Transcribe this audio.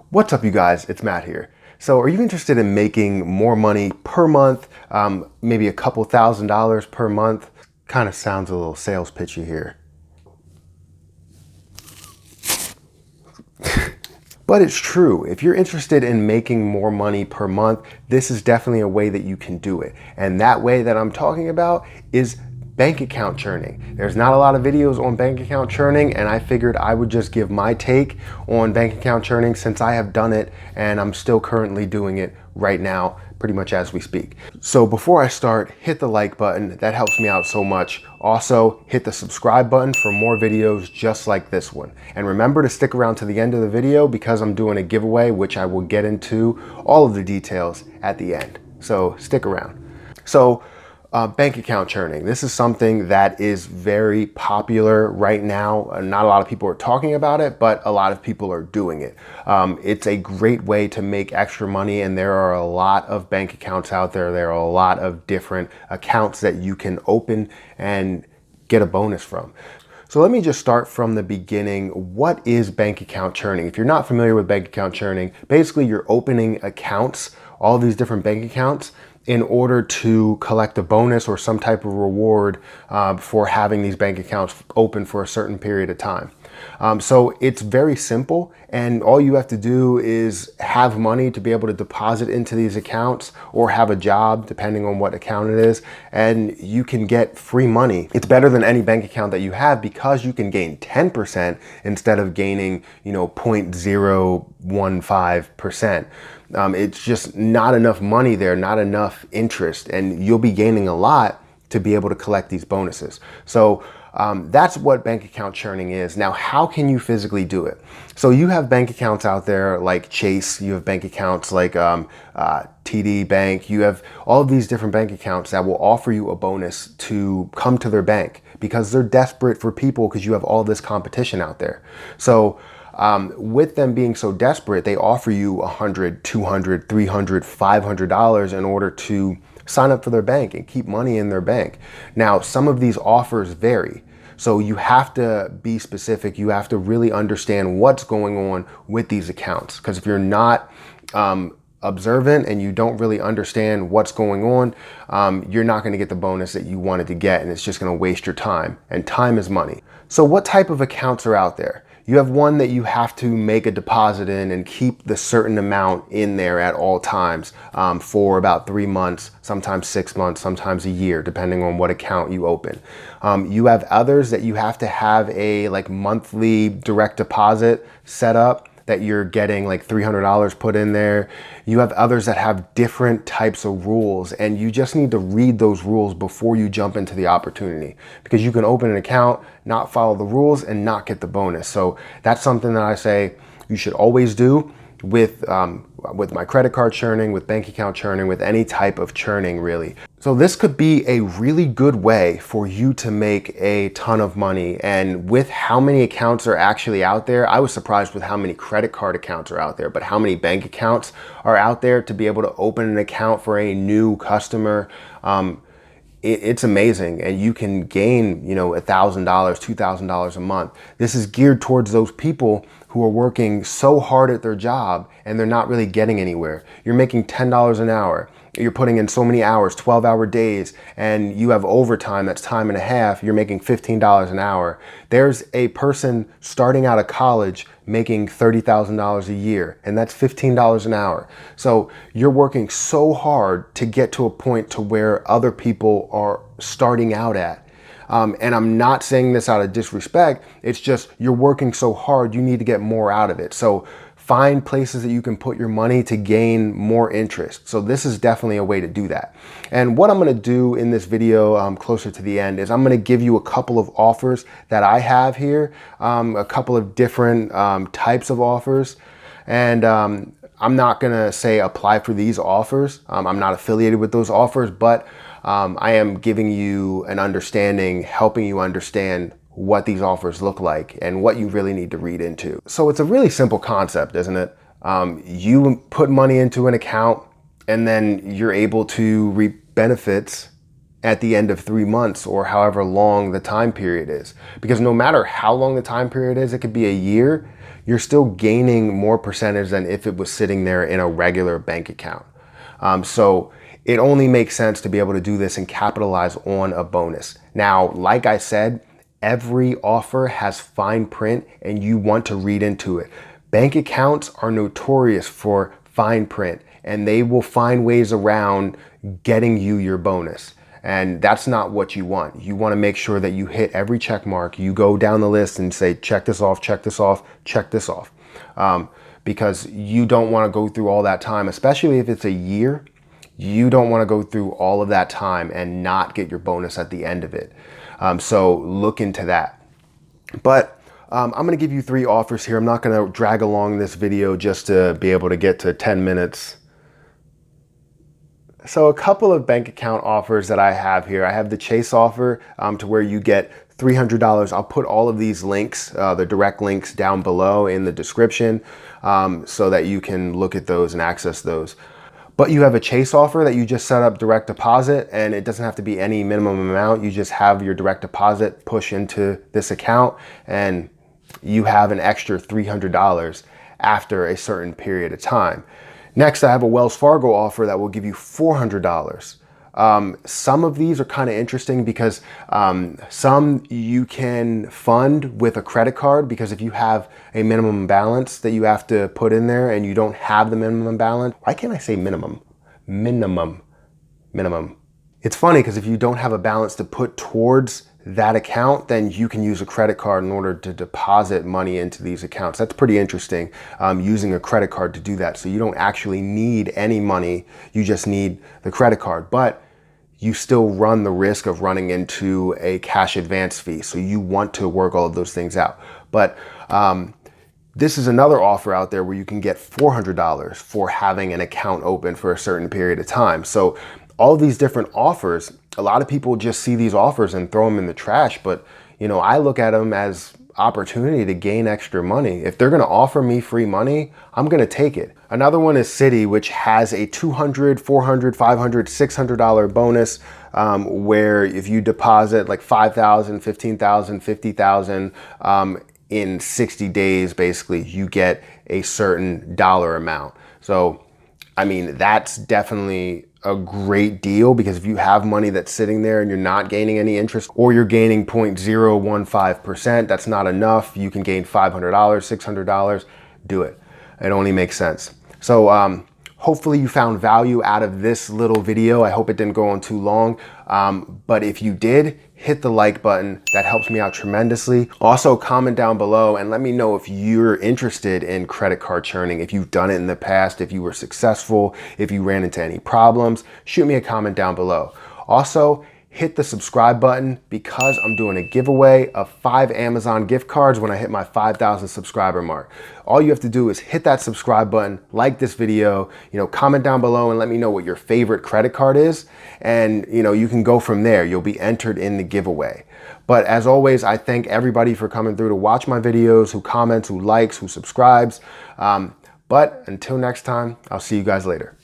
What's up, you guys? It's Matt here. So are you interested in making more money per month, maybe a couple $1,000s per month? Kind of sounds a little sales pitchy here. But it's true. If you're interested in making more money per month, this is definitely a way that you can do it. And that way that I'm talking about is bank account churning. There's not a lot of videos on bank account churning, and I figured I would just give my take on bank account churning since I have done it and I'm still currently doing it right now, pretty much as we speak. So before I start, hit the like button. That helps me out so much. Also, hit the subscribe button for more videos just like this one. And remember to stick around to the end of the video because I'm doing a giveaway, which I will get into all of the details at the end. So stick around. So bank account churning. This is something that is very popular right now. Not a lot of people are talking about it, but a lot of people are doing it. It's a great way to make extra money, and there are a lot of bank accounts out there. There are a lot of different accounts that you can open and get a bonus from. So let me just start from the beginning. What is bank account churning? If you're not familiar with bank account churning, basically you're opening accounts, all these different bank accounts, in order to collect a bonus or some type of reward for having these bank accounts open for a certain period of time. So it's very simple, and all you have to do is have money to be able to deposit into these accounts or have a job, depending on what account it is, and you can get free money. It's better than any bank account that you have because you can gain 10% instead of gaining, 0.015%. It's just not enough money there, not enough interest, and you'll be gaining a lot to be able to collect these bonuses. So that's what bank account churning is. Now, how can you physically do it? So you have bank accounts out there like Chase, you have bank accounts like TD Bank, you have all of these different bank accounts that will offer you a bonus to come to their bank because they're desperate for people because you have all this competition out there. So with them being so desperate, they offer you $100, $200, $300, $500 in order to sign up for their bank and keep money in their bank. Now, some of these offers vary. So you have to be specific. You have to really understand what's going on with these accounts. Because if you're not observant and you don't really understand what's going on, you're not going to get the bonus that you wanted to get, and it's just going to waste your time. And time is money. So what type of accounts are out there? You have one that you have to make a deposit in and keep the certain amount in there at all times for about 3 months, sometimes 6 months, sometimes a year, depending on what account you open. You have others that you have to have a monthly direct deposit set up that you're getting like $300 put in there. You have others that have different types of rules, and you just need to read those rules before you jump into the opportunity, because you can open an account, not follow the rules, and not get the bonus. So that's something that I say you should always do with my credit card churning, with bank account churning, with any type of churning really. So this could be a really good way for you to make a ton of money. And with how many accounts are actually out there, I was surprised with how many credit card accounts are out there, but how many bank accounts are out there to be able to open an account for a new customer. It's amazing, and you can gain, $1,000, $2,000 a month. This is geared towards those people who are working so hard at their job and they're not really getting anywhere. You're making $10 an hour. You're putting in so many hours, 12-hour days, and you have overtime, that's time and a half. You're making $15 an hour. There's a person starting out of college making $30,000 a year, and that's $15 an hour. So you're working so hard to get to a point to where other people are starting out at. And I'm not saying this out of disrespect. It's just you're working so hard, you need to get more out of it. So find places that you can put your money to gain more interest. So this is definitely a way to do that. And what I'm going to do in this video closer to the end is I'm going to give you a couple of offers that I have here, a couple of different types of offers. And I'm not going to say apply for these offers. I'm not affiliated with those offers, but I am giving you an understanding, helping you understand what these offers look like and what you really need to read into. So it's a really simple concept, isn't it? You put money into an account and then you're able to reap benefits at the end of 3 months or however long the time period is. Because no matter how long the time period is, it could be a year, you're still gaining more percentage than if it was sitting there in a regular bank account. So it only makes sense to be able to do this and capitalize on a bonus. Now, like I said, every offer has fine print and you want to read into it. Bank accounts are notorious for fine print and they will find ways around getting you your bonus. And that's not what you want. You want to make sure that you hit every check mark. You go down the list and say, check this off, check this off, check this off. Because you don't want to go through all that time, especially if it's a year. You don't want to go through all of that time and not get your bonus at the end of it. So look into that. But I'm going to give you 3 offers here. I'm not going to drag along this video just to be able to get to 10 minutes. So a couple of bank account offers that I have here. I have the Chase offer to where you get $300. I'll put all of these links, the direct links down below in the description so that you can look at those and access those. But you have a Chase offer that you just set up direct deposit and it doesn't have to be any minimum amount. You just have your direct deposit push into this account and you have an extra $300 after a certain period of time. Next, I have a Wells Fargo offer that will give you $400. Some of these are kind of interesting because some you can fund with a credit card, because if you have a minimum balance that you have to put in there and you don't have the minimum balance, why can't I say minimum? Minimum. It's funny because if you don't have a balance to put towards that account, then you can use a credit card in order to deposit money into these accounts. That's pretty interesting, using a credit card to do that. So you don't actually need any money, you just need the credit card. But you still run the risk of running into a cash advance fee. So you want to work all of those things out. But this is another offer out there where you can get $400 for having an account open for a certain period of time. So all of these different offers, a lot of people just see these offers and throw them in the trash. But, you know, I look at them as opportunity to gain extra money. If they're going to offer me free money, I'm going to take it. Another one is Citi, which has a $200, $400, $500, $600 bonus, where if you deposit like $5,000, $15,000, $50,000 in 60 days, basically you get a certain dollar amount. So, I mean, that's definitely a great deal, because if you have money that's sitting there and you're not gaining any interest, or you're gaining 0.015%, that's not enough. You can gain $500, $600, do it. It only makes sense. So hopefully you found value out of this little video. I hope it didn't go on too long. But if you did, hit the like button. That helps me out tremendously. Also, comment down below and let me know if you're interested in credit card churning, if you've done it in the past, if you were successful, if you ran into any problems. Shoot me a comment down below. Also, hit the subscribe button, because I'm doing a giveaway of 5 Amazon gift cards when I hit my 5,000 subscriber mark. All you have to do is hit that subscribe button, like this video, comment down below and let me know what your favorite credit card is. And you can go from there. You'll be entered in the giveaway. But as always, I thank everybody for coming through to watch my videos, who comments, who likes, who subscribes. But until next time, I'll see you guys later.